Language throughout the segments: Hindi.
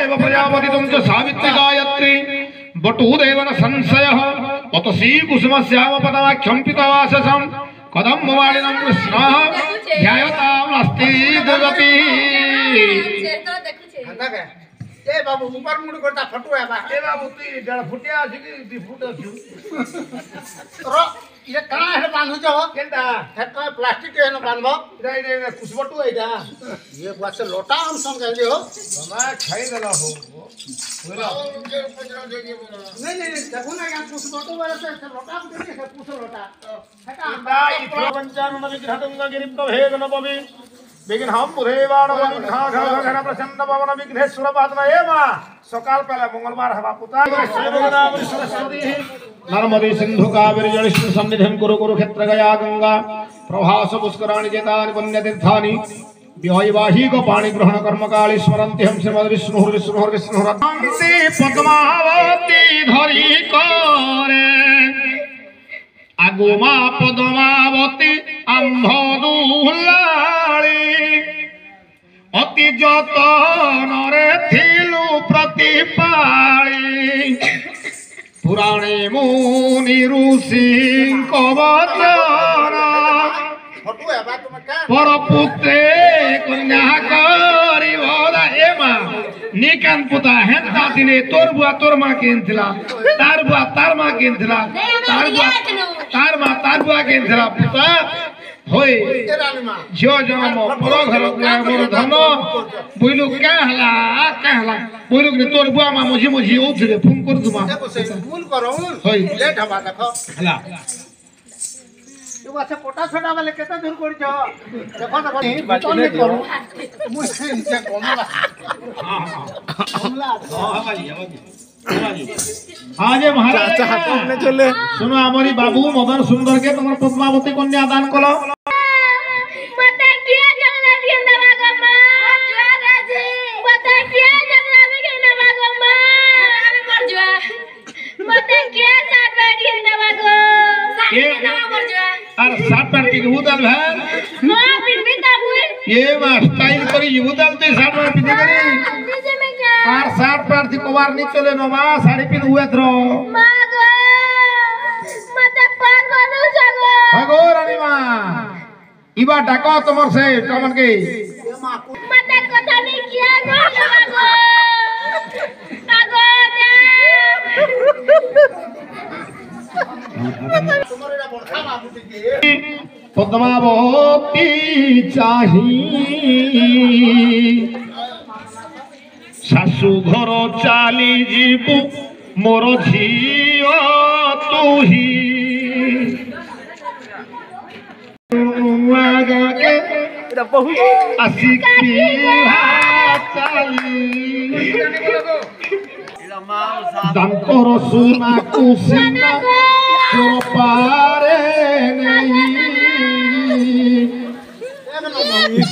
एव प्रजापति तुम च सावित्री गायत्री बटुदेवन संशयः अतसी कुसुम श्याम पदमाख्यं पितवाससं कदम वालिनं कृष्णः ध्यायतां नास्ति दुर्गति। ए बाबू ऊपर मुड़ करता फटू है बा ए बाबू ती जड़ फुटिया अछि कि दी फुट अछि रो ये कणा है बांधु जो केनता है तो प्लास्टिक के न बांधबो रे कुसबटू आइदा ये बात से लोटा हम संग गए हो हमा खाई देला हो बोला नहीं नहीं देखो ना यार कुसबटू वाला से लोटा को देखिए सब कुछ लोटा दाई प्रपंचन विघ्नतुंग गिरिप्त भेद न पवि लेकिन हम बुधेवाड़ घा घा घा प्रचंड पवन विघ्नेश्वर पादना ए मां सकाल पहले मंगलवार हवा पुता सरस्वती नर्मदे सिंधु कावेरी जलस्मिन् सन्निधिं कुरु कुरुक्षेत्र गया गंगा प्रभास पुष्कराणि जेतानि पुण्यतीर्थानि वैवाहिक पाणि ग्रहण कर्म काले स्मरन्ति हम श्रीमद् विष्णुः पद्मावती धरी करे आगुमा पद्मावती आंभ दुलाली अति जतनरे थिलु प्रतिपाली पुराणे मुनि ऋषि वचन फटू है बा तुम का पर पुत्रे कन्या करी बोला ए मां निकान पुता हेंता दिने तोर बुआ तोर मां केनथिला तार बुआ तार मां केनथिला तार बुआ केनथिला पुता होय झियो जन्म पर घर मोर धन बुइलु का हला बुइलु ने तोर बुआ मां मझी मझी ओथले फोन कर दुमा भूल करो होय लेट हवा देखो हला तू अच्छा पोटा छोटा वाले केता दूर कर छ देखो देखो नहीं करू मुझे इनसे कमला आज महाराज चले सुनो हमारी बाबू मदन सुंदर के तुम पद्मावती कन्या दान कलो मते किया जंगला गेंदा बागम्मा राजे मते किया जंगला गेंदा बागम्मा मर जुआ मते किया साथ बैठ गेंदा बागो साथ गेंदा मर जुआ अरे साथ पैर की उदल है हां पिनबी ताबुए ये मा स्टाइल करी उदल तो साथ पैर पिन करी दीजिए मैं क्या और साथ पैर थी कुवार नहीं चले नो मा साड़ी पिन हुए थरो मागो मते पान बनू जागो भगो रानी मा इबा डाको तुमर से टमन के मते कथा नहीं किया गो मागो तुम्हारे बड़खा बाबू के पद्मावती चाही शाशु घर चाली जीवु मोर झियो तुही आसिकी दांतर सुना कुसिना चोर पारे नहीं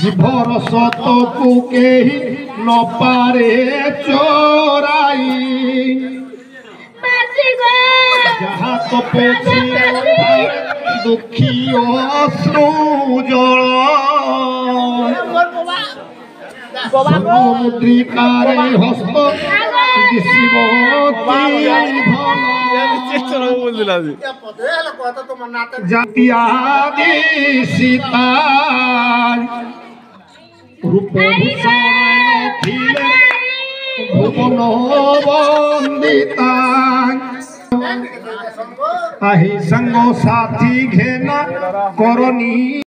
जीभर सत को केही न पारे चोराई जहाँ तो पेछी दुखी अश्रु जल मुद्रिकारे हस्त दिशिब जाति आदि सीता रूप भूषण थिले भुवन वंदिता आही संग साथी घेना करनी।